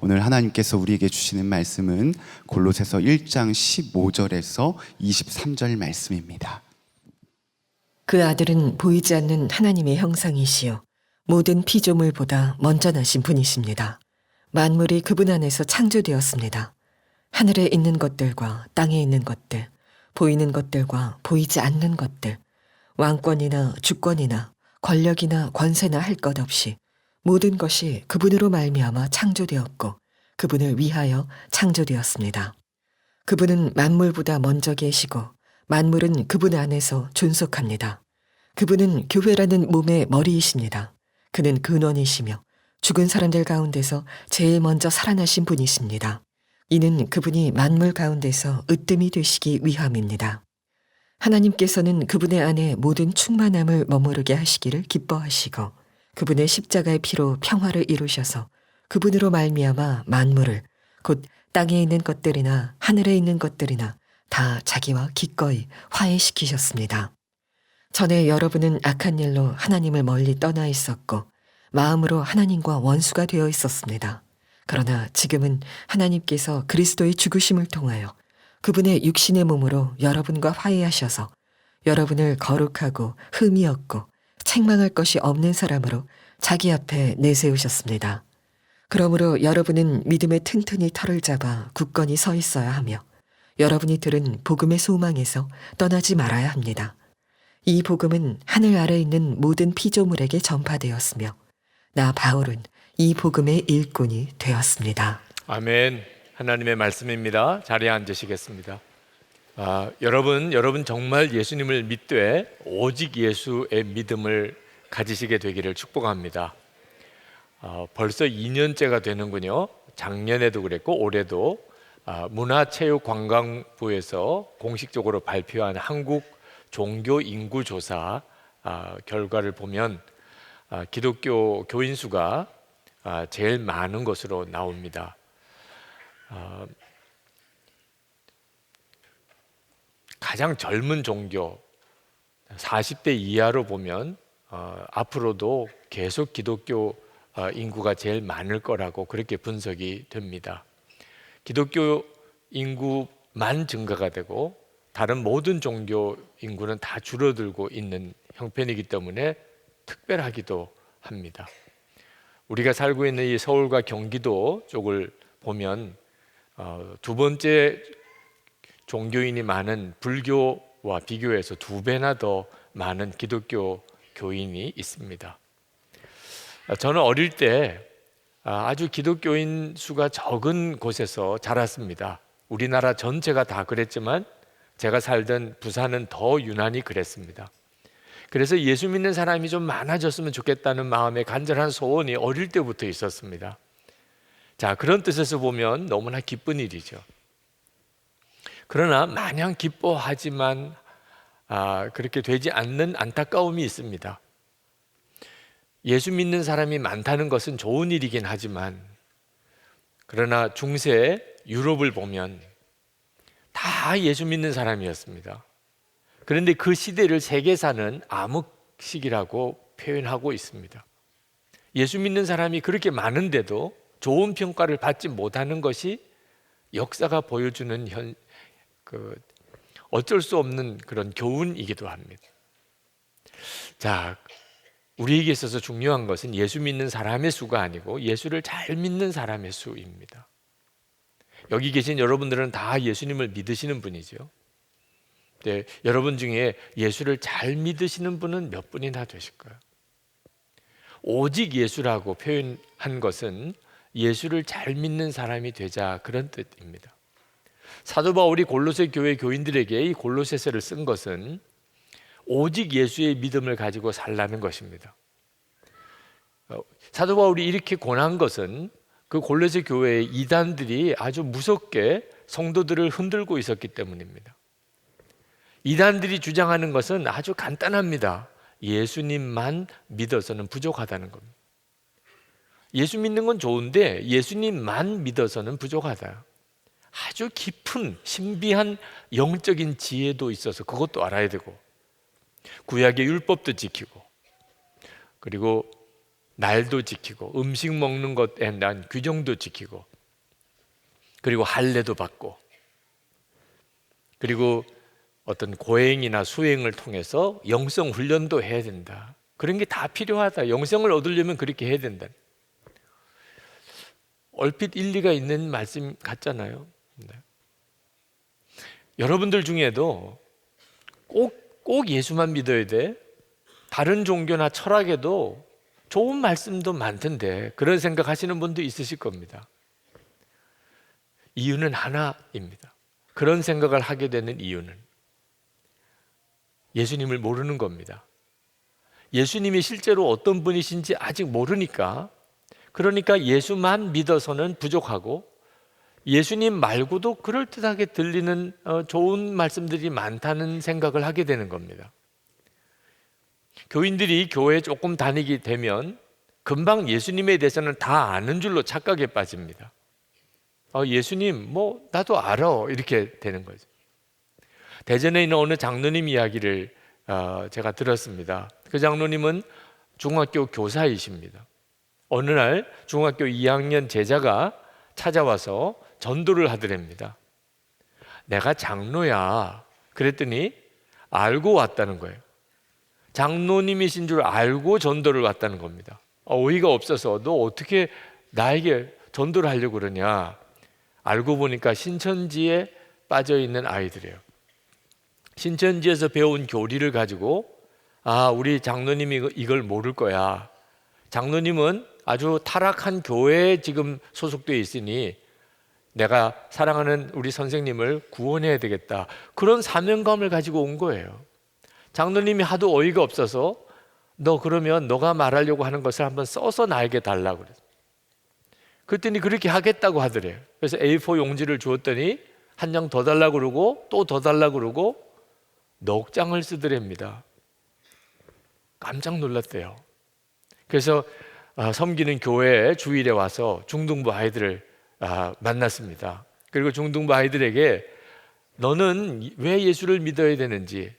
오늘 하나님께서 우리에게 주시는 말씀은 골로새서 1장 15절에서 23절 말씀입니다. 그 아들은 보이지 않는 하나님의 형상이시요 모든 피조물보다 먼저 나신 분이십니다. 만물이 그분 안에서 창조되었습니다. 하늘에 있는 것들과 땅에 있는 것들, 보이는 것들과 보이지 않는 것들, 왕권이나 주권이나 권력이나 권세나 할 것 없이 모든 것이 그분으로 말미암아 창조되었고 그분을 위하여 창조되었습니다. 그분은 만물보다 먼저 계시고 만물은 그분 안에서 존속합니다. 그분은 교회라는 몸의 머리이십니다. 그는 근원이시며 죽은 사람들 가운데서 제일 먼저 살아나신 분이십니다. 이는 그분이 만물 가운데서 으뜸이 되시기 위함입니다. 하나님께서는 그분의 안에 모든 충만함을 머무르게 하시기를 기뻐하시고 그분의 십자가의 피로 평화를 이루셔서 그분으로 말미암아 만물을 곧 땅에 있는 것들이나 하늘에 있는 것들이나 다 자기와 기꺼이 화해시키셨습니다. 전에 여러분은 악한 일로 하나님을 멀리 떠나 있었고 마음으로 하나님과 원수가 되어 있었습니다. 그러나 지금은 하나님께서 그리스도의 죽으심을 통하여 그분의 육신의 몸으로 여러분과 화해하셔서 여러분을 거룩하고 흠이 없고 책망할 것이 없는 사람으로 자기 앞에 내세우셨습니다. 그러므로 여러분은 믿음에 튼튼히 털을 잡아 굳건히 서 있어야 하며 여러분이 들은 복음의 소망에서 떠나지 말아야 합니다. 이 복음은 하늘 아래 있는 모든 피조물에게 전파되었으며 나 바울은 이 복음의 일꾼이 되었습니다. 아멘. 하나님의 말씀입니다. 자리에 앉으시겠습니다. 여러분 정말 예수님을 믿되 오직 예수의 믿음을 가지시게 되기를 축복합니다. 벌써 2년째가 되는군요. 작년에도 그랬고 올해도 문화체육관광부에서 공식적으로 발표한 한국 종교 인구 조사 결과를 보면 기독교 교인 수가 제일 많은 것으로 나옵니다. 가장 젊은 종교 40대 이하로 보면 앞으로도 계속 기독교 인구가 제일 많을 거라고 그렇게 분석이 됩니다. 기독교 인구만 증가가 되고 다른 모든 종교 인구는 다 줄어들고 있는 형편이기 때문에 특별하기도 합니다. 우리가 살고 있는 이 서울과 경기도 쪽을 보면 두 번째 종교인이 많은 불교와 비교해서 2배나 더 많은 기독교 교인이 있습니다. 저는 어릴 때 아주 기독교인 수가 적은 곳에서 자랐습니다. 우리나라 전체가 다 그랬지만 제가 살던 부산은 더 유난히 그랬습니다. 그래서 예수 믿는 사람이 좀 많아졌으면 좋겠다는 마음에 간절한 소원이 어릴 때부터 있었습니다. 자, 그런 뜻에서 보면 너무나 기쁜 일이죠. 그러나 마냥 기뻐하지만 그렇게 되지 않는 안타까움이 있습니다. 예수 믿는 사람이 많다는 것은 좋은 일이긴 하지만 그러나 중세 유럽을 보면 다 예수 믿는 사람이었습니다. 그런데 그 시대를 세계사는 암흑시기라고 표현하고 있습니다. 예수 믿는 사람이 그렇게 많은데도 좋은 평가를 받지 못하는 것이 역사가 보여주는 어쩔 수 없는 그런 교훈이기도 합니다. 자, 우리에게 있어서 중요한 것은 예수 믿는 사람의 수가 아니고 예수를 잘 믿는 사람의 수입니다. 여기 계신 여러분들은 다 예수님을 믿으시는 분이죠. 네, 여러분 중에 예수를 잘 믿으시는 분은 몇 분이나 되실까요? 오직 예수라고 표현한 것은 예수를 잘 믿는 사람이 되자 그런 뜻입니다. 사도 바울이 골로새 교회 교인들에게 이 골로새서를 쓴 것은 오직 예수의 믿음을 가지고 살라는 것입니다. 사도 바울이 이렇게 권한 것은 그 골로새 교회의 이단들이 아주 무섭게 성도들을 흔들고 있었기 때문입니다. 이단들이 주장하는 것은 아주 간단합니다. 예수님만 믿어서는 부족하다는 겁니다. 예수 믿는 건 좋은데 예수님만 믿어서는 부족하다. 아주 깊은 신비한 영적인 지혜도 있어서 그것도 알아야 되고 구약의 율법도 지키고 그리고 날도 지키고 음식 먹는 것에 대한 규정도 지키고 그리고 할례도 받고 그리고 어떤 고행이나 수행을 통해서 영성 훈련도 해야 된다. 그런 게 다 필요하다. 영성을 얻으려면 그렇게 해야 된다. 얼핏 일리가 있는 말씀 같잖아요. 네. 여러분들 중에도 꼭 예수만 믿어야 돼. 다른 종교나 철학에도 좋은 말씀도 많던데 그런 생각하시는 분도 있으실 겁니다. 이유는 하나입니다. 그런 생각을 하게 되는 이유는 예수님을 모르는 겁니다. 예수님이 실제로 어떤 분이신지 아직 모르니까, 그러니까 예수만 믿어서는 부족하고 예수님 말고도 그럴듯하게 들리는 좋은 말씀들이 많다는 생각을 하게 되는 겁니다. 교인들이 교회에 조금 다니게 되면 금방 예수님에 대해서는 다 아는 줄로 착각에 빠집니다. 예수님 나도 알아 이렇게 되는 거죠. 대전에 있는 어느 장로님 이야기를 제가 들었습니다. 그 장로님은 중학교 교사이십니다. 어느 날 중학교 2학년 제자가 찾아와서 전도를 하더랍니다. 내가 장로야. 그랬더니 알고 왔다는 거예요. 장로님이신 줄 알고 전도를 왔다는 겁니다. 어이가 없어서 너 어떻게 나에게 전도를 하려고 그러냐. 알고 보니까 신천지에 빠져있는 아이들이에요. 신천지에서 배운 교리를 가지고 우리 장로님이 이걸 모를 거야. 장로님은 아주 타락한 교회에 지금 소속되어 있으니 내가 사랑하는 우리 선생님을 구원해야 되겠다. 그런 사명감을 가지고 온 거예요. 장로님이 하도 어이가 없어서 너 그러면 너가 말하려고 하는 것을 한번 써서 나에게 달라고 그랬어요. 그랬더니 그렇게 하겠다고 하더래요. 그래서 A4 용지를 주었더니 한 장 더 달라고 그러고 또 더 달라고 그러고 넉 장을 쓰더랍니다. 깜짝 놀랐대요. 그래서 섬기는 교회에 주일에 와서 중등부 아이들을 만났습니다. 그리고 중등부 아이들에게 너는 왜 예수를 믿어야 되는지,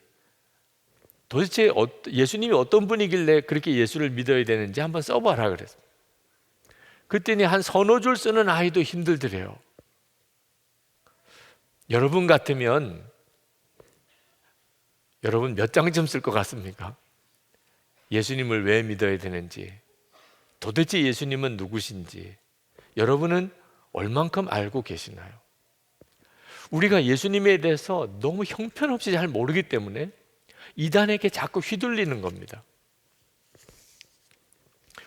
도대체 예수님이 어떤 분이길래 그렇게 예수를 믿어야 되는지 한번 써봐라 그랬어요. 그랬더니 한 서너 줄 쓰는 아이도 힘들더래요. 여러분 같으면 여러분 몇 장쯤 쓸 것 같습니까? 예수님을 왜 믿어야 되는지, 도대체 예수님은 누구신지 여러분은 얼만큼 알고 계시나요? 우리가 예수님에 대해서 너무 형편없이 잘 모르기 때문에 이단에게 자꾸 휘둘리는 겁니다.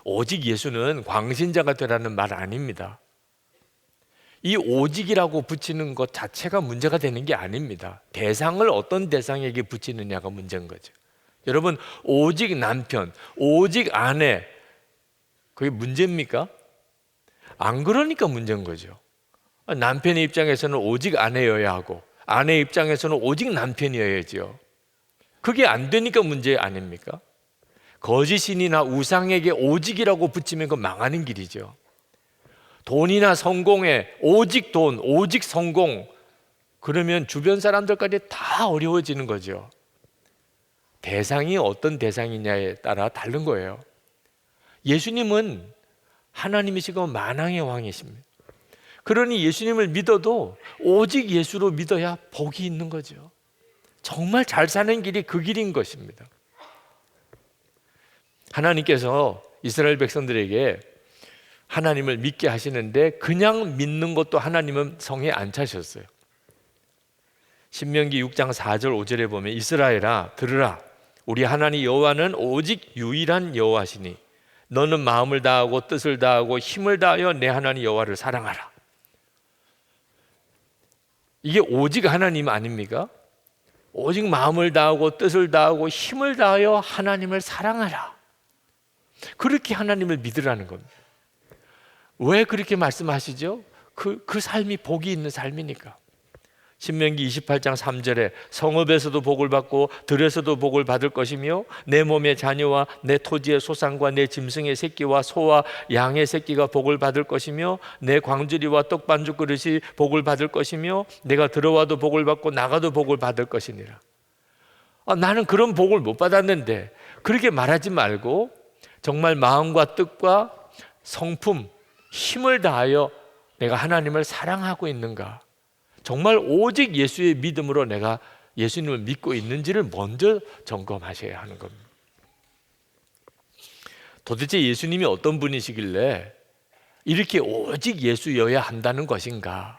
오직 예수는 광신자가 되라는 말 아닙니다. 이 오직이라고 붙이는 것 자체가 문제가 되는 게 아닙니다. 대상을 어떤 대상에게 붙이느냐가 문제인 거죠. 여러분, 오직 남편, 오직 아내, 그게 문제입니까? 안 그러니까 문제인 거죠. 남편의 입장에서는 오직 아내여야 하고 아내 입장에서는 오직 남편이어야죠. 그게 안 되니까 문제 아닙니까? 거짓신이나 우상에게 오직이라고 붙이면 그건 망하는 길이죠. 돈이나 성공에 오직 돈, 오직 성공, 그러면 주변 사람들까지 다 어려워지는 거죠. 대상이 어떤 대상이냐에 따라 다른 거예요. 예수님은 하나님이시고 만왕의 왕이십니다. 그러니 예수님을 믿어도 오직 예수로 믿어야 복이 있는 거죠. 정말 잘 사는 길이 그 길인 것입니다. 하나님께서 이스라엘 백성들에게 하나님을 믿게 하시는데 그냥 믿는 것도 하나님은 성에 안 차셨어요. 신명기 6장 4절 5절에 보면 이스라엘아 들으라, 우리 하나님 여호와는 오직 유일한 여호와시니 너는 마음을 다하고 뜻을 다하고 힘을 다하여 내 하나님 여호와를 사랑하라. 이게 오직 하나님 아닙니까? 오직 마음을 다하고 뜻을 다하고 힘을 다하여 하나님을 사랑하라. 그렇게 하나님을 믿으라는 겁니다. 왜 그렇게 말씀하시죠? 그 삶이 복이 있는 삶이니까. 신명기 28장 3절에 성읍에서도 복을 받고 들에서도 복을 받을 것이며 내 몸의 자녀와 내 토지의 소산과 내 짐승의 새끼와 소와 양의 새끼가 복을 받을 것이며 내 광주리와 떡반죽 그릇이 복을 받을 것이며 내가 들어와도 복을 받고 나가도 복을 받을 것이니라. 나는 그런 복을 못 받았는데, 그렇게 말하지 말고 정말 마음과 뜻과 성품, 힘을 다하여 내가 하나님을 사랑하고 있는가? 정말 오직 예수의 믿음으로 내가 예수님을 믿고 있는지를 먼저 점검하셔야 하는 겁니다. 도대체 예수님이 어떤 분이시길래 이렇게 오직 예수여야 한다는 것인가?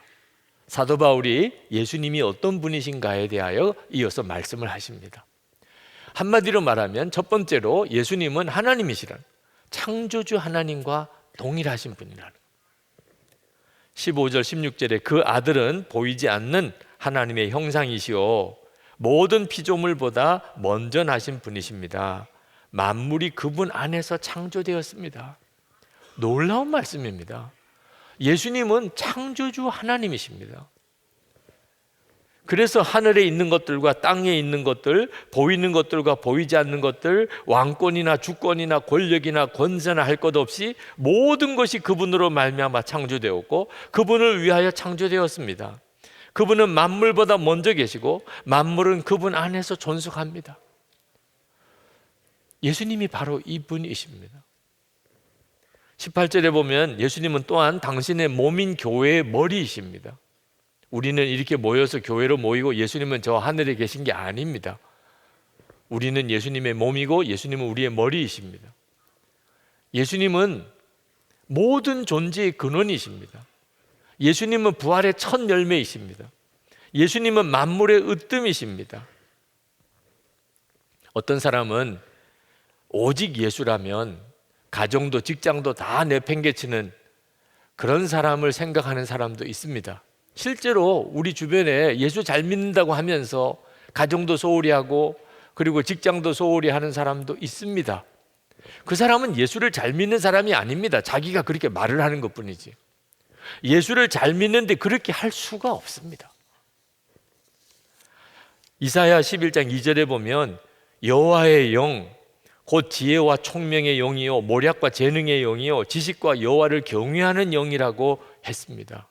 사도 바울이 예수님이 어떤 분이신가에 대하여 이어서 말씀을 하십니다. 한마디로 말하면 첫 번째로 예수님은 하나님이시라는, 창조주 하나님과 동일하신 분이라는. 15절 16절에 그 아들은 보이지 않는 하나님의 형상이시오 모든 피조물보다 먼저 나신 분이십니다. 만물이 그분 안에서 창조되었습니다. 놀라운 말씀입니다. 예수님은 창조주 하나님이십니다. 그래서 하늘에 있는 것들과 땅에 있는 것들, 보이는 것들과 보이지 않는 것들, 왕권이나 주권이나 권력이나 권세나 할 것 없이 모든 것이 그분으로 말미암아 창조되었고 그분을 위하여 창조되었습니다. 그분은 만물보다 먼저 계시고 만물은 그분 안에서 존속합니다. 예수님이 바로 이분이십니다. 18절에 보면 예수님은 또한 당신의 몸인 교회의 머리이십니다. 우리는 이렇게 모여서 교회로 모이고 예수님은 저 하늘에 계신 게 아닙니다. 우리는 예수님의 몸이고 예수님은 우리의 머리이십니다. 예수님은 모든 존재의 근원이십니다. 예수님은 부활의 첫 열매이십니다. 예수님은 만물의 으뜸이십니다. 어떤 사람은 오직 예수라면 가정도 직장도 다 내팽개치는 그런 사람을 생각하는 사람도 있습니다. 실제로 우리 주변에 예수 잘 믿는다고 하면서 가정도 소홀히 하고 그리고 직장도 소홀히 하는 사람도 있습니다. 그 사람은 예수를 잘 믿는 사람이 아닙니다. 자기가 그렇게 말을 하는 것뿐이지. 예수를 잘 믿는데 그렇게 할 수가 없습니다. 이사야 11장 2절에 보면 여호와의 영 곧 지혜와 총명의 영이요 모략과 재능의 영이요 지식과 여호와를 경외하는 영이라고 했습니다.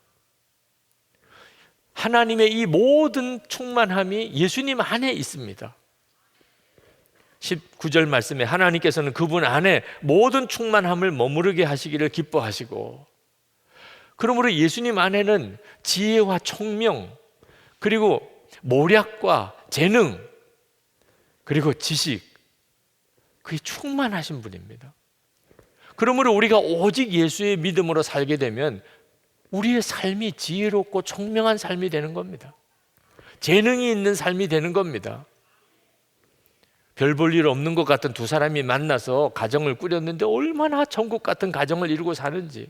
하나님의 이 모든 충만함이 예수님 안에 있습니다. 19절 말씀에 하나님께서는 그분 안에 모든 충만함을 머무르게 하시기를 기뻐하시고, 그러므로 예수님 안에는 지혜와 총명, 그리고 모략과 재능, 그리고 지식, 그게 충만하신 분입니다. 그러므로 우리가 오직 예수의 믿음으로 살게 되면 우리의 삶이 지혜롭고 총명한 삶이 되는 겁니다. 재능이 있는 삶이 되는 겁니다. 별 볼 일 없는 것 같은 두 사람이 만나서 가정을 꾸렸는데 얼마나 천국 같은 가정을 이루고 사는지,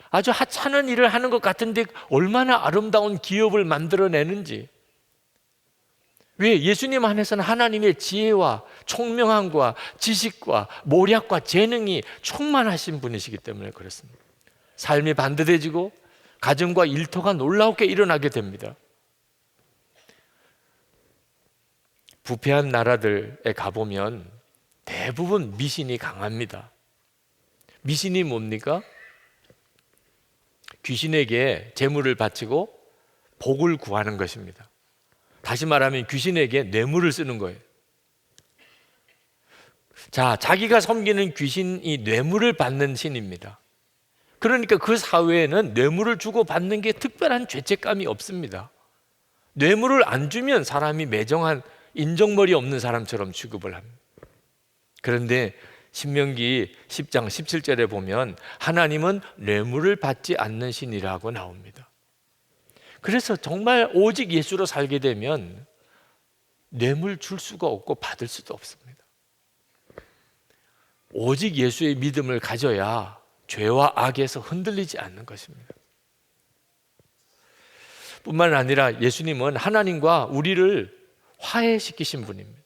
아주 하찮은 일을 하는 것 같은데 얼마나 아름다운 기업을 만들어내는지. 왜? 예수님 안에서는 하나님의 지혜와 총명함과 지식과 모략과 재능이 충만하신 분이시기 때문에 그렇습니다. 삶이 반듯해지고 가정과 일터가 놀랍게 일어나게 됩니다. 부패한 나라들에 가보면 대부분 미신이 강합니다. 미신이 뭡니까? 귀신에게 재물을 바치고 복을 구하는 것입니다. 다시 말하면 귀신에게 뇌물을 쓰는 거예요. 자, 자기가 섬기는 귀신이 뇌물을 받는 신입니다. 그러니까 그 사회에는 뇌물을 주고 받는 게 특별한 죄책감이 없습니다. 뇌물을 안 주면 사람이 매정한 인정머리 없는 사람처럼 취급을 합니다. 그런데 신명기 10장 17절에 보면 하나님은 뇌물을 받지 않는 신이라고 나옵니다. 그래서 정말 오직 예수로 살게 되면 뇌물 줄 수가 없고 받을 수도 없습니다. 오직 예수의 믿음을 가져야 죄와 악에서 흔들리지 않는 것입니다. 뿐만 아니라 예수님은 하나님과 우리를 화해시키신 분입니다.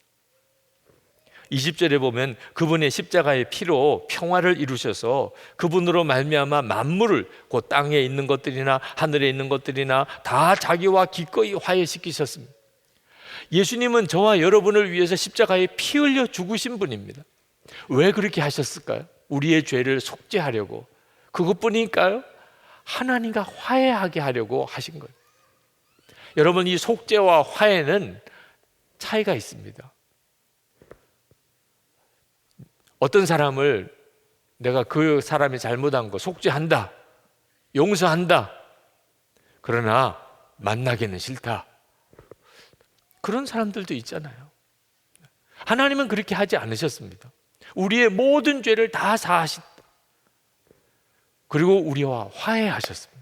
20절에 보면 그분의 십자가의 피로 평화를 이루셔서 그분으로 말미암아 만물을, 곧 땅에 있는 것들이나 하늘에 있는 것들이나 다 자기와 기꺼이 화해시키셨습니다. 예수님은 저와 여러분을 위해서 십자가에 피 흘려 죽으신 분입니다. 왜 그렇게 하셨을까요? 우리의 죄를 속죄하려고. 그것뿐일까요? 하나님과 화해하게 하려고 하신 거예요. 여러분, 이 속죄와 화해는 차이가 있습니다. 어떤 사람을 내가 그 사람이 잘못한 거 속죄한다, 용서한다. 그러나 만나기는 싫다. 그런 사람들도 있잖아요. 하나님은 그렇게 하지 않으셨습니다. 우리의 모든 죄를 다 사하셨다. 그리고 우리와 화해하셨습니다.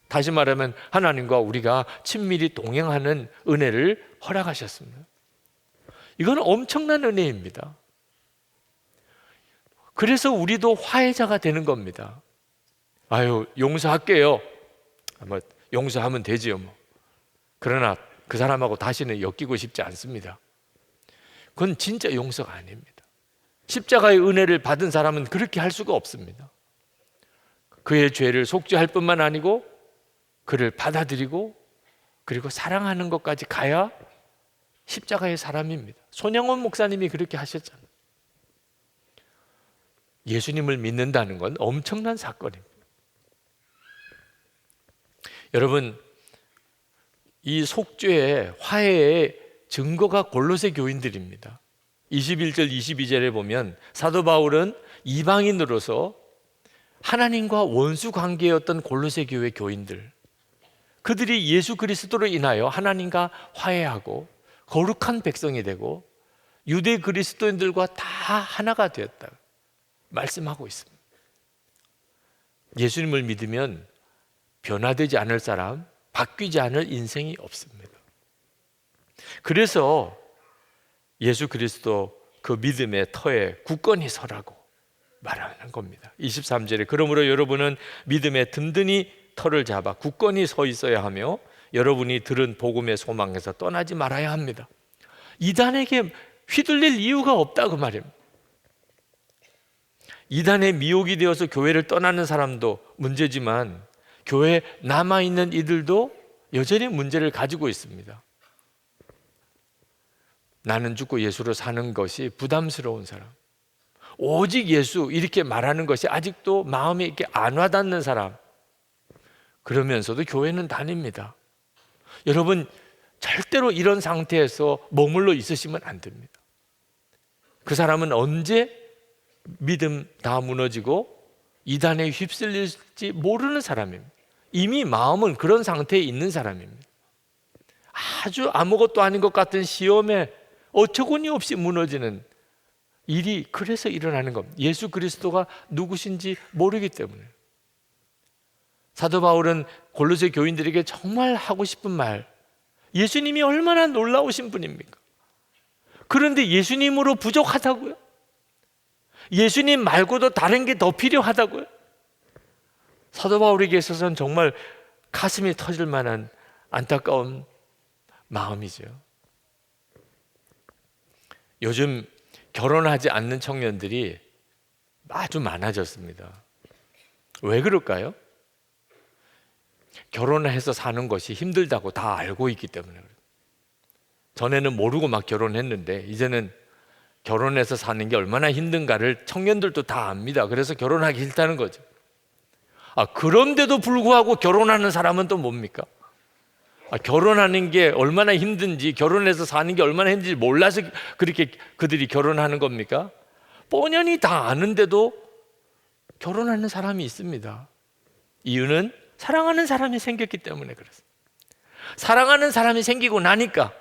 다시 말하면 하나님과 우리가 친밀히 동행하는 은혜를 허락하셨습니다. 이건 엄청난 은혜입니다. 그래서 우리도 화해자가 되는 겁니다. 아유, 용서할게요. 뭐 용서하면 되지요, 뭐. 그러나 그 사람하고 다시는 엮이고 싶지 않습니다. 그건 진짜 용서가 아닙니다. 십자가의 은혜를 받은 사람은 그렇게 할 수가 없습니다. 그의 죄를 속죄할 뿐만 아니고 그를 받아들이고 그리고 사랑하는 것까지 가야 십자가의 사람입니다. 손영원 목사님이 그렇게 하셨잖아요. 예수님을 믿는다는 건 엄청난 사건입니다. 여러분, 이 속죄의 화해의 증거가 골로새 교인들입니다. 21절 22절에 보면 사도 바울은 이방인으로서 하나님과 원수 관계였던 골로새 교회 교인들, 그들이 예수 그리스도로 인하여 하나님과 화해하고 거룩한 백성이 되고 유대 그리스도인들과 다 하나가 되었다 말씀하고 있습니다. 예수님을 믿으면 변화되지 않을 사람, 바뀌지 않을 인생이 없습니다. 그래서 예수 그리스도 그 믿음의 터에 굳건히 서라고 말하는 겁니다. 23절에 그러므로 여러분은 믿음에 든든히 터를 잡아 굳건히 서 있어야 하며 여러분이 들은 복음의 소망에서 떠나지 말아야 합니다. 이단에게 휘둘릴 이유가 없다 그 말입니다. 이단의 미혹이 되어서 교회를 떠나는 사람도 문제지만 교회에 남아있는 이들도 여전히 문제를 가지고 있습니다. 나는 죽고 예수로 사는 것이 부담스러운 사람, 오직 예수 이렇게 말하는 것이 아직도 마음에 이렇게 안 와닿는 사람, 그러면서도 교회는 다닙니다. 여러분, 절대로 이런 상태에서 머물러 있으시면 안 됩니다. 그 사람은 언제 믿음 다 무너지고 이단에 휩쓸릴지 모르는 사람입니다. 이미 마음은 그런 상태에 있는 사람입니다. 아주 아무것도 아닌 것 같은 시험에 어처구니 없이 무너지는 일이 그래서 일어나는 겁니다. 예수 그리스도가 누구신지 모르기 때문에. 사도 바울은 골로새 교인들에게 정말 하고 싶은 말, 예수님이 얼마나 놀라우신 분입니까? 그런데 예수님으로 부족하다고요? 예수님 말고도 다른 게 더 필요하다고요? 사도 바울에게 있어서는 정말 가슴이 터질 만한 안타까운 마음이죠. 요즘 결혼하지 않는 청년들이 아주 많아졌습니다. 왜 그럴까요? 결혼해서 사는 것이 힘들다고 다 알고 있기 때문에 그래요. 전에는 모르고 막 결혼했는데 이제는 결혼해서 사는 게 얼마나 힘든가를 청년들도 다 압니다. 그래서 결혼하기 싫다는 거죠. 그런데도 불구하고 결혼하는 사람은 또 뭡니까? 결혼하는 게 얼마나 힘든지, 결혼해서 사는 게 얼마나 힘든지 몰라서 그렇게 그들이 결혼하는 겁니까? 뻔연히 다 아는데도 결혼하는 사람이 있습니다. 이유는 사랑하는 사람이 생겼기 때문에 그렇습니다. 사랑하는 사람이 생기고 나니까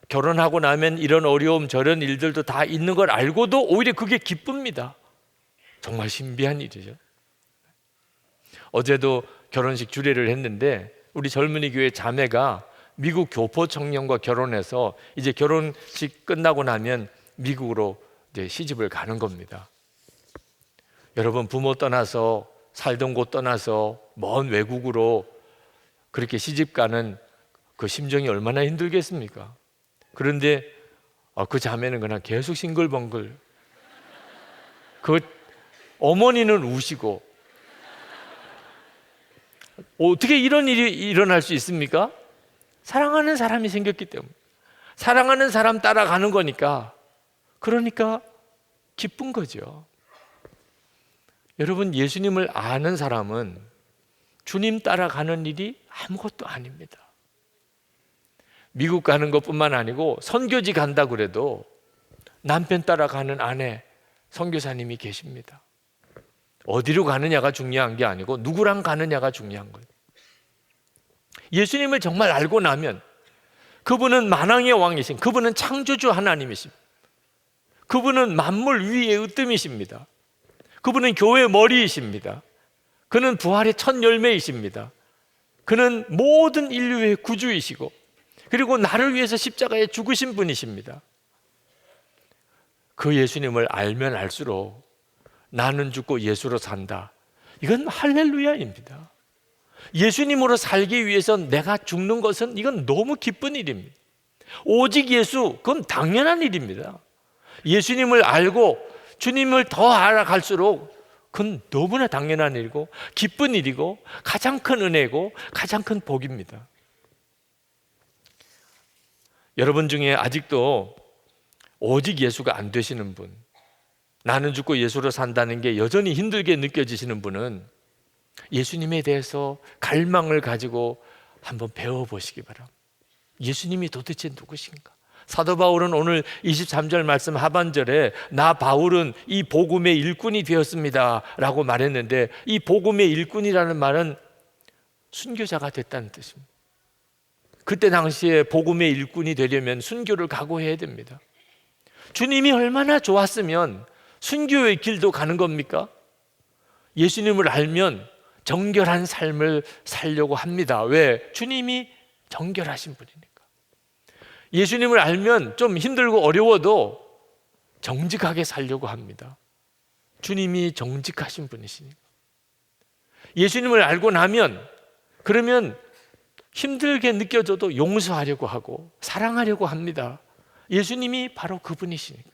결혼하고 나면 이런 어려움 저런 일들도 다 있는 걸 알고도 오히려 그게 기쁩니다. 정말 신비한 일이죠. 어제도 결혼식 주례를 했는데 우리 젊은이 교회 자매가 미국 교포 청년과 결혼해서 이제 결혼식 끝나고 나면 미국으로 이제 시집을 가는 겁니다. 여러분, 부모 떠나서 살던 곳 떠나서 먼 외국으로 그렇게 시집 가는 그 심정이 얼마나 힘들겠습니까? 그런데 그 자매는 그냥 계속 싱글벙글. 그 어머니는 우시고. 어떻게 이런 일이 일어날 수 있습니까? 사랑하는 사람이 생겼기 때문에. 사랑하는 사람 따라가는 거니까. 그러니까 기쁜 거죠. 여러분, 예수님을 아는 사람은 주님 따라가는 일이 아무것도 아닙니다. 미국 가는 것뿐만 아니고 선교지 간다 그래도 남편 따라가는 아내 선교사님이 계십니다. 어디로 가느냐가 중요한 게 아니고 누구랑 가느냐가 중요한 거예요. 예수님을 정말 알고 나면 그분은 만왕의 왕이신, 그분은 창조주 하나님이십니다. 그분은 만물 위의 으뜸이십니다. 그분은 교회의 머리이십니다. 그는 부활의 첫 열매이십니다. 그는 모든 인류의 구주이시고, 그리고 나를 위해서 십자가에 죽으신 분이십니다. 그 예수님을 알면 알수록 나는 죽고 예수로 산다, 이건 할렐루야입니다. 예수님으로 살기 위해서 내가 죽는 것은 이건 너무 기쁜 일입니다. 오직 예수, 그건 당연한 일입니다. 예수님을 알고 주님을 더 알아갈수록 그건 너무나 당연한 일이고 기쁜 일이고 가장 큰 은혜고 가장 큰 복입니다. 여러분 중에 아직도 오직 예수가 안 되시는 분, 나는 죽고 예수로 산다는 게 여전히 힘들게 느껴지시는 분은 예수님에 대해서 갈망을 가지고 한번 배워보시기 바랍니다. 예수님이 도대체 누구신가? 사도 바울은 오늘 23절 말씀 하반절에 나 바울은 이 복음의 일꾼이 되었습니다 라고 말했는데, 이 복음의 일꾼이라는 말은 순교자가 됐다는 뜻입니다. 그때 당시에 복음의 일꾼이 되려면 순교를 각오해야 됩니다. 주님이 얼마나 좋았으면 순교의 길도 가는 겁니까? 예수님을 알면 정결한 삶을 살려고 합니다. 왜? 주님이 정결하신 분이니까. 예수님을 알면 좀 힘들고 어려워도 정직하게 살려고 합니다. 주님이 정직하신 분이시니까. 예수님을 알고 나면, 그러면 힘들게 느껴져도 용서하려고 하고 사랑하려고 합니다. 예수님이 바로 그분이시니까.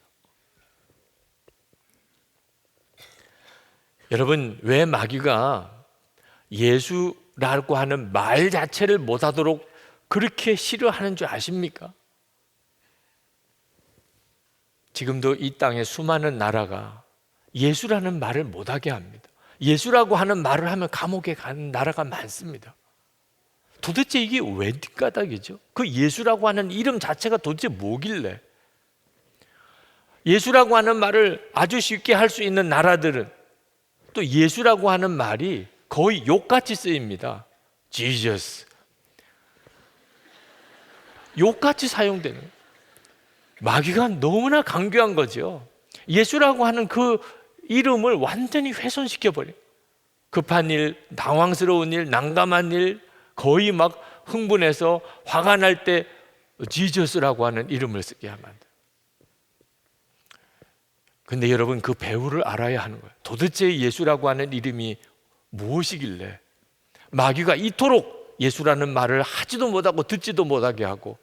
여러분, 왜 마귀가 예수라고 하는 말 자체를 못하도록 그렇게 싫어하는 줄 아십니까? 지금도 이 땅에 수많은 나라가 예수라는 말을 못하게 합니다. 예수라고 하는 말을 하면 감옥에 가는 나라가 많습니다. 도대체 이게 왜 뒷가닥이죠? 그 예수라고 하는 이름 자체가 도대체 뭐길래? 예수라고 하는 말을 아주 쉽게 할 수 있는 나라들은 또 예수라고 하는 말이 거의 욕같이 쓰입니다. Jesus. 욕같이 사용되는 거예요. 마귀가 너무나 강교한 거죠. 예수라고 하는 그 이름을 완전히 훼손시켜버려요. 급한 일, 당황스러운 일, 난감한 일, 거의 막 흥분해서 화가 날 때 지저스라고 하는 이름을 쓰게 하면 안 돼요. 근데 여러분, 그 배우를 알아야 하는 거예요. 도대체 예수라고 하는 이름이 무엇이길래 마귀가 이토록 예수라는 말을 하지도 못하고 듣지도 못하게 하고,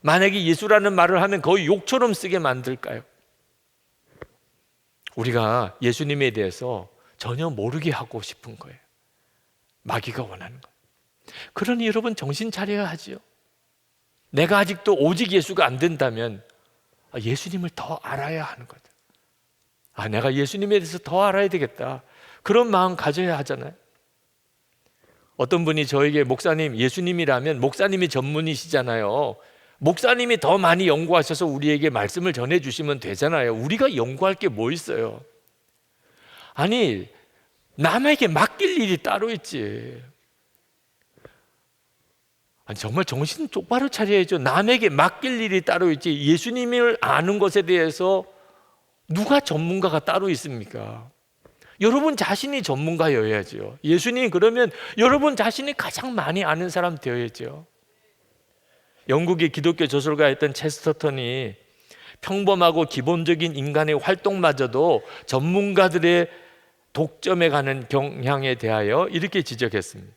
만약에 예수라는 말을 하면 거의 욕처럼 쓰게 만들까요? 우리가 예수님에 대해서 전혀 모르게 하고 싶은 거예요. 마귀가 원하는 거예요. 그러니 여러분, 정신 차려야 하지요. 내가 아직도 오직 예수가 안 된다면 예수님을 더 알아야 하는 거죠. 내가 예수님에 대해서 더 알아야 되겠다, 그런 마음 가져야 하잖아요. 어떤 분이 저에게, 목사님, 예수님이라면 목사님이 전문이시잖아요. 목사님이 더 많이 연구하셔서 우리에게 말씀을 전해주시면 되잖아요. 우리가 연구할 게 뭐 있어요? 아니, 남에게 맡길 일이 따로 있지. 아니, 정말 정신 똑바로 차려야죠. 남에게 맡길 일이 따로 있지, 예수님을 아는 것에 대해서 누가 전문가가 따로 있습니까? 여러분 자신이 전문가여야죠. 예수님, 그러면 여러분 자신이 가장 많이 아는 사람 되어야죠. 영국의 기독교 저술가였던 체스터턴이 평범하고 기본적인 인간의 활동마저도 전문가들의 독점에 가는 경향에 대하여 이렇게 지적했습니다.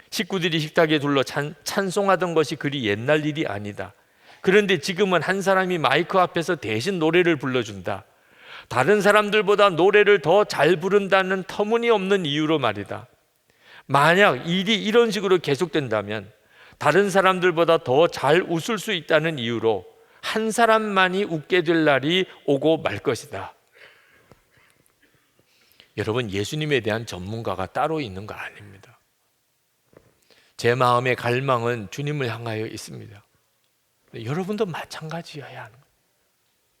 식구들이 식탁에 둘러 찬송하던 것이 그리 옛날 일이 아니다. 그런데 지금은 한 사람이 마이크 앞에서 대신 노래를 불러준다. 다른 사람들보다 노래를 더 잘 부른다는 터무니없는 이유로 말이다. 만약 일이 이런 식으로 계속된다면 다른 사람들보다 더 잘 웃을 수 있다는 이유로 한 사람만이 웃게 될 날이 오고 말 것이다. 여러분, 예수님에 대한 전문가가 따로 있는 거 아닙니다. 제 마음의 갈망은 주님을 향하여 있습니다. 여러분도 마찬가지여야 하는 거예요.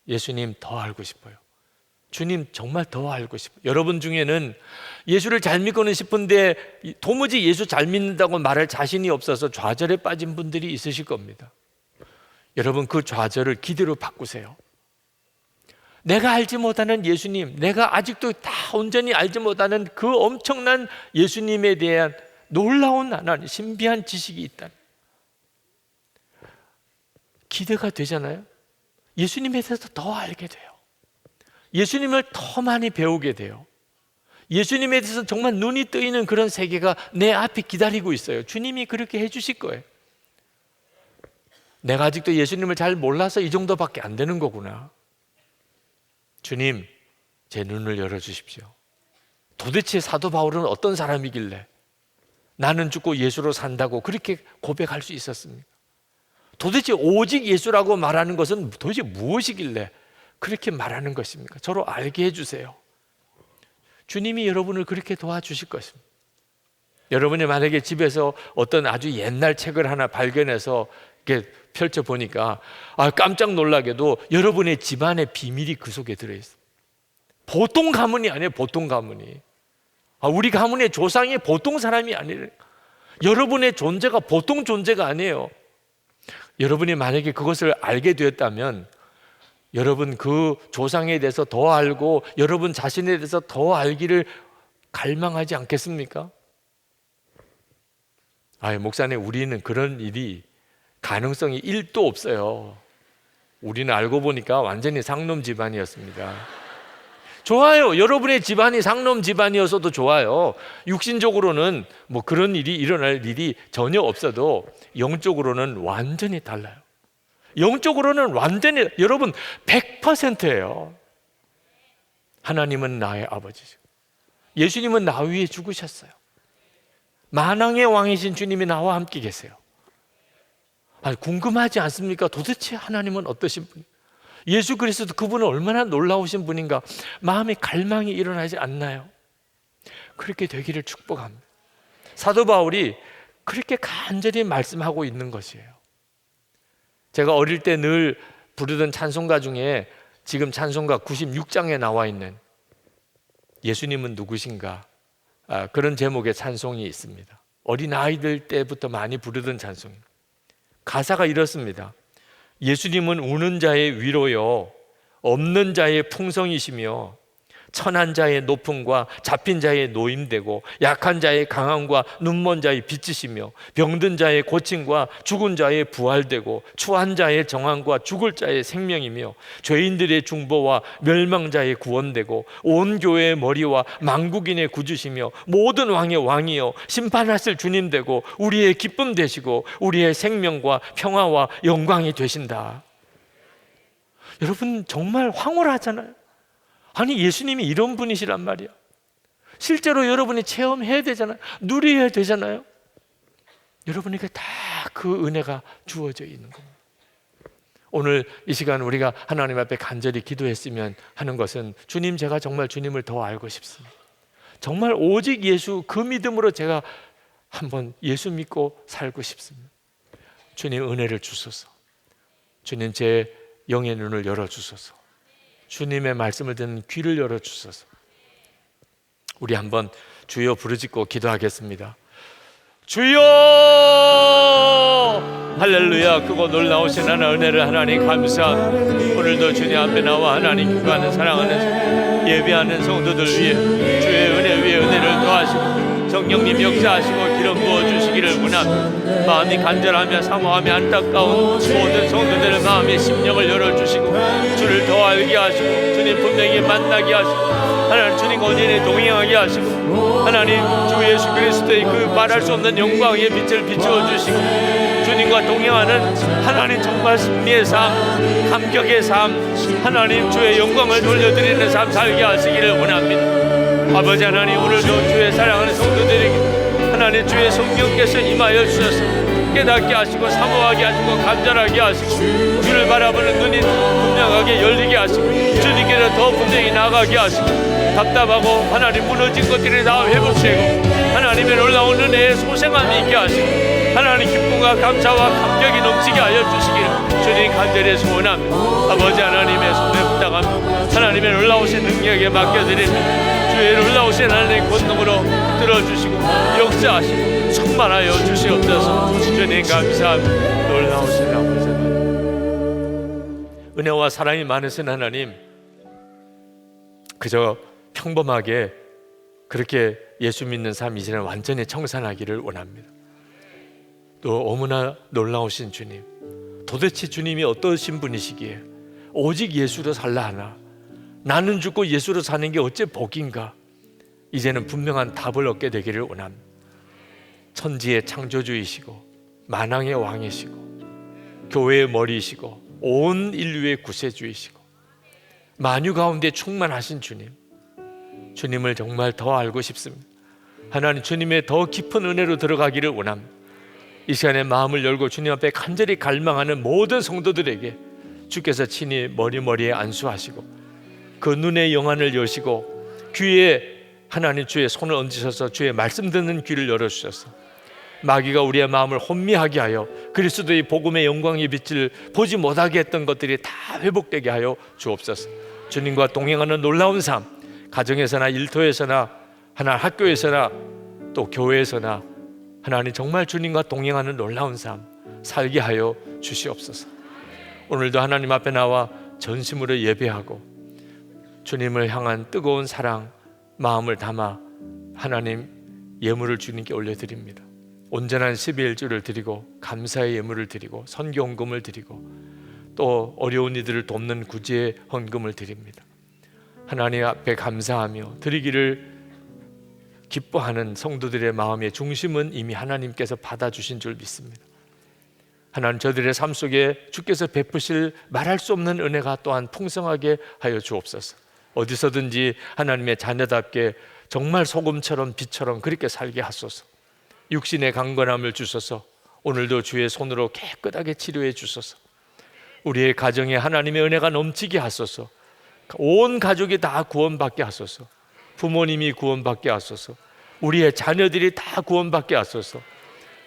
예수님 더 알고 싶어요. 주님 정말 더 알고 싶어요. 여러분 중에는 예수를 잘 믿고는 싶은데 도무지 예수 잘 믿는다고 말할 자신이 없어서 좌절에 빠진 분들이 있으실 겁니다. 여러분, 그 좌절을 기대로 바꾸세요. 내가 알지 못하는 예수님, 내가 아직도 다 온전히 알지 못하는 그 엄청난 예수님에 대한 놀라운 하나님, 신비한 지식이 있다. 기대가 되잖아요. 예수님에 대해서 더 알게 돼요. 예수님을 더 많이 배우게 돼요. 예수님에 대해서 정말 눈이 뜨이는 그런 세계가 내 앞에 기다리고 있어요. 주님이 그렇게 해주실 거예요. 내가 아직도 예수님을 잘 몰라서 이 정도밖에 안 되는 거구나. 주님, 제 눈을 열어주십시오. 도대체 사도 바울은 어떤 사람이길래 나는 죽고 예수로 산다고 그렇게 고백할 수 있었습니까? 도대체 오직 예수라고 말하는 것은 도대체 무엇이길래 그렇게 말하는 것입니까? 저로 알게 해주세요. 주님이 여러분을 그렇게 도와주실 것입니다. 여러분이 만약에 집에서 어떤 아주 옛날 책을 하나 발견해서 이렇게 펼쳐보니까 깜짝 놀라게도 여러분의 집안의 비밀이 그 속에 들어있어요. 보통 가문이 아니에요. 보통 가문이. 우리 가문의 조상이 보통 사람이 아니에요. 여러분의 존재가 보통 존재가 아니에요. 여러분이 만약에 그것을 알게 되었다면 여러분 그 조상에 대해서 더 알고 여러분 자신에 대해서 더 알기를 갈망하지 않겠습니까? 목사님, 우리는 그런 일이 가능성이 1도 없어요. 우리는 알고 보니까 완전히 상놈 집안이었습니다. 좋아요. 여러분의 집안이 상놈 집안이어서도 좋아요. 육신적으로는 뭐 그런 일이 일어날 일이 전혀 없어도 영적으로는 완전히 달라요. 영적으로는 완전히 여러분 100%예요. 하나님은 나의 아버지죠. 예수님은 나 위에 죽으셨어요. 만왕의 왕이신 주님이 나와 함께 계세요. 궁금하지 않습니까? 도대체 하나님은 어떠신 분이에요? 예수 그리스도 그분은 얼마나 놀라우신 분인가 마음의 갈망이 일어나지 않나요? 그렇게 되기를 축복합니다. 사도 바울이 그렇게 간절히 말씀하고 있는 것이에요. 제가 어릴 때 늘 부르던 찬송가 중에 지금 찬송가 96장에 나와 있는 예수님은 누구신가, 그런 제목의 찬송이 있습니다. 어린아이들 때부터 많이 부르던 찬송입니다. 가사가 이렇습니다. 예수님은 우는 자의 위로요, 없는 자의 풍성이시며 천한 자의 높음과 잡힌 자의 노임되고 약한 자의 강함과 눈먼 자의 빛이시며 병든 자의 고침과 죽은 자의 부활되고 추한 자의 정함과 죽을 자의 생명이며 죄인들의 중보와 멸망자의 구원되고 온 교회의 머리와 만국인의 구주시며 모든 왕의 왕이여 심판하실 주님 되고 우리의 기쁨 되시고 우리의 생명과 평화와 영광이 되신다. 여러분 정말 황홀하잖아요. 아니 예수님이 이런 분이시란 말이야. 실제로 여러분이 체험해야 되잖아요. 누려야 되잖아요. 여러분에게 다 그 은혜가 주어져 있는 겁니다. 오늘 이 시간 우리가 하나님 앞에 간절히 기도했으면 하는 것은 주님, 제가 정말 주님을 더 알고 싶습니다. 정말 오직 예수, 그 믿음으로 제가 한번 예수 믿고 살고 싶습니다. 주님 은혜를 주소서. 주님 제 영의 눈을 열어주소서. 주님의 말씀을 듣는 귀를 열어주소서. 우리 한번 주여 부르짖고 기도하겠습니다. 주여! 할렐루야. 크고 놀라우신 하나님 은혜를 하나님 감사합니다. 오늘도 주님 앞에 나와 하나님 기도하는 사랑하는 예배하는 성도들 위해 주의 은혜 위에 은혜를 더하시고 성령님 역사하시고 기름 부어주시기를 원합니다. 마음이 간절하며 사모하며 안타까운 모든 성도들의 마음의 심령을 열어주시고 주를 더 알게 하시고 주님 분명히 만나게 하시고 하나님 주님과 온전히 동행하게 하시고 하나님 주 예수 그리스도의 그 말할 수 없는 영광의 빛을 비추어주시고 주님과 동행하는 하나님 정말 승리의 삶, 감격의 삶, 하나님 주의 영광을 돌려드리는 삶 살게 하시기를 원합니다. 아버지 하나님, 오늘도 주의 사랑하는 성도들에게 하나님 주의 성령께서 임하여 주셔서 깨닫게 하시고 사모하게 하시고 간절하게 하시고 주를 바라보는 눈이 분명하게 열리게 하시고 주님께로 더 분명히 나아가게 하시고 답답하고 하나님 무너진 것들이 다 회복되고 하나님의 놀라운 은혜에 소생함이 있게 하시고 하나님 기쁨과 감사와 감격이 넘치게 하여 주시기를 주님 간절히 소원합니다. 아버지 하나님의 손에 부탁합니다. 하나님의 놀라우신 능력에 맡겨드린 주의 놀라우신 하나님의 권능으로 들어주시고 역사하시고 충만하여 주시옵소서. 주님 감사합니다. 놀라우신 아버지 하나님, 은혜와 사랑이 많으신 하나님, 그저 평범하게 그렇게 예수 믿는 삶 이제는 완전히 청산하기를 원합니다. 또 너무나 놀라우신 주님, 도대체 주님이 어떠신 분이시기에 오직 예수로 살라 하나, 나는 죽고 예수로 사는 게 어째 복인가, 이제는 분명한 답을 얻게 되기를 원합니다. 천지의 창조주이시고 만왕의 왕이시고 교회의 머리이시고 온 인류의 구세주이시고 만유 가운데 충만하신 주님, 주님을 정말 더 알고 싶습니다. 하나님, 주님의 더 깊은 은혜로 들어가기를 원합니다. 이 시간에 마음을 열고 주님 앞에 간절히 갈망하는 모든 성도들에게 주께서 친히 머리에 안수하시고 그 눈의 영안을 여시고 귀에 하나님 주의 손을 얹으셔서 주의 말씀 듣는 귀를 열어주셔서 마귀가 우리의 마음을 혼미하게 하여 그리스도의 복음의 영광의 빛을 보지 못하게 했던 것들이 다 회복되게 하여 주옵소서. 주님과 동행하는 놀라운 삶, 가정에서나 일터에서나 하나님 학교에서나 또 교회에서나 하나님 정말 주님과 동행하는 놀라운 삶 살게 하여 주시옵소서. 오늘도 하나님 앞에 나와 전심으로 예배하고 주님을 향한 뜨거운 사랑 마음을 담아 하나님 예물을 주님께 올려드립니다. 온전한 12일주를 드리고 감사의 예물을 드리고 선교헌금을 드리고 또 어려운 이들을 돕는 구제의 헌금을 드립니다. 하나님 앞에 감사하며 드리기를 기뻐하는 성도들의 마음의 중심은 이미 하나님께서 받아주신 줄 믿습니다. 하나님, 저들의 삶 속에 주께서 베푸실 말할 수 없는 은혜가 또한 풍성하게 하여 주옵소서. 어디서든지 하나님의 자녀답게 정말 소금처럼 빛처럼 그렇게 살게 하소서. 육신의 강건함을 주소서. 오늘도 주의 손으로 깨끗하게 치료해 주소서. 우리의 가정에 하나님의 은혜가 넘치게 하소서. 온 가족이 다 구원받게 하소서. 부모님이 구원받게 하소서. 우리의 자녀들이 다 구원받게 하소서.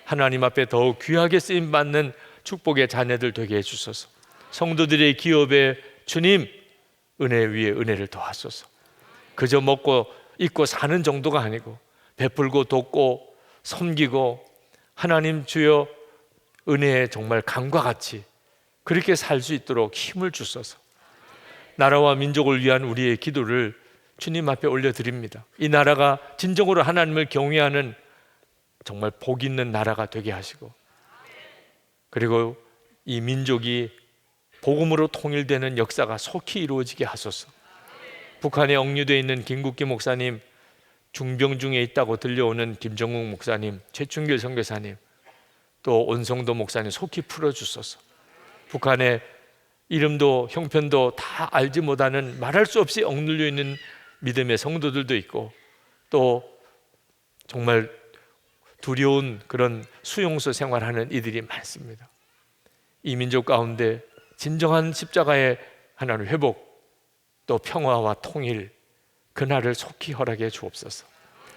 하나님 앞에 더욱 귀하게 쓰임받는 축복의 자녀들 되게 해주소서. 성도들의 기업에 주님 은혜 위에 은혜를 더하소서. 그저 먹고 입고 사는 정도가 아니고 베풀고 돕고 섬기고 하나님 주여 은혜의 정말 강과 같이 그렇게 살 수 있도록 힘을 주소서. 나라와 민족을 위한 우리의 기도를 주님 앞에 올려드립니다. 이 나라가 진정으로 하나님을 경외하는 정말 복 있는 나라가 되게 하시고, 그리고 이 민족이 복음으로 통일되는 역사가 속히 이루어지게 하소서. 북한에 억류되어 있는 김국기 목사님, 중병 중에 있다고 들려오는 김정욱 목사님, 최충길 선교사님, 또 온성도 목사님 속히 풀어주소서. 북한의 이름도 형편도 다 알지 못하는 말할 수 없이 억눌려 있는 믿음의 성도들도 있고 또 정말 두려운 그런 수용소 생활하는 이들이 많습니다. 이 민족 가운데 진정한 십자가의 하나님 회복 또 평화와 통일 그날을 속히 허락해 주옵소서.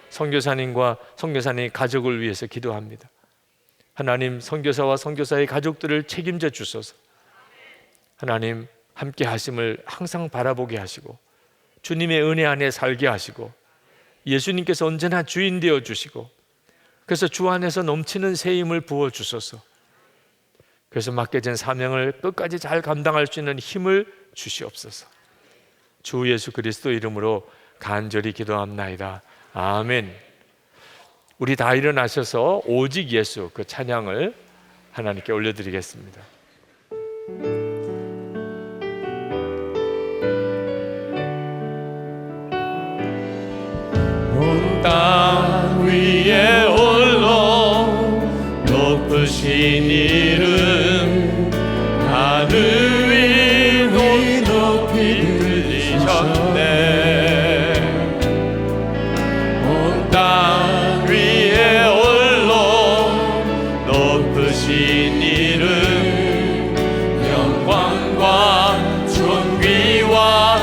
선교사님과 선교사님 가족을 위해서 기도합니다. 하나님, 선교사와 선교사의 가족들을 책임져 주소서. 하나님, 함께 하심을 항상 바라보게 하시고 주님의 은혜 안에 살게 하시고 예수님께서 언제나 주인 되어 주시고 그래서 주 안에서 넘치는 새 힘을 부어 주소서. 그래서 맡겨진 사명을 끝까지 잘 감당할 수 있는 힘을 주시옵소서. 주 예수 그리스도 이름으로 간절히 기도합나이다. 아멘. 우리 다 일어나셔서 오직 예수 그 찬양을 하나님께 올려드리겠습니다. 온 땅 위에 홀로 높으신 이름 하늘 위 높이 들리셨네. 온 땅 위에 홀로 높으신 이름 영광과 존귀와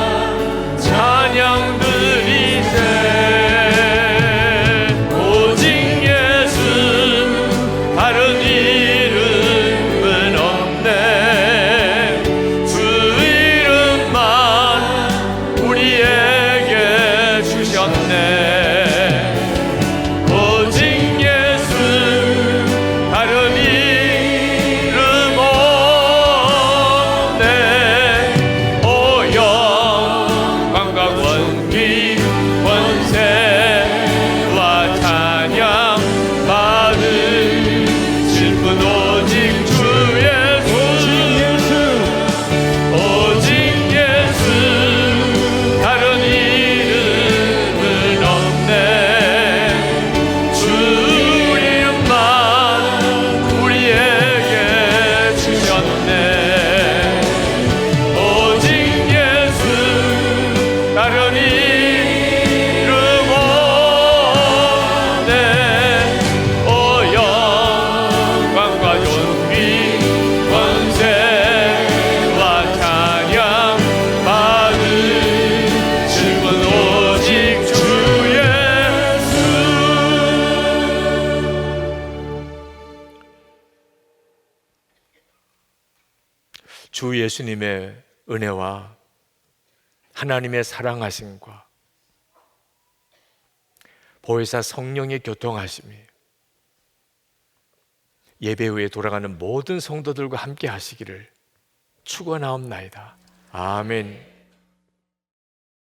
찬양 드리세. 주 예수님의 은혜와 하나님의 사랑하심과 보혜사 성령의 교통하심이 예배 후에 돌아가는 모든 성도들과 함께 하시기를 축원하옵나이다. 아멘.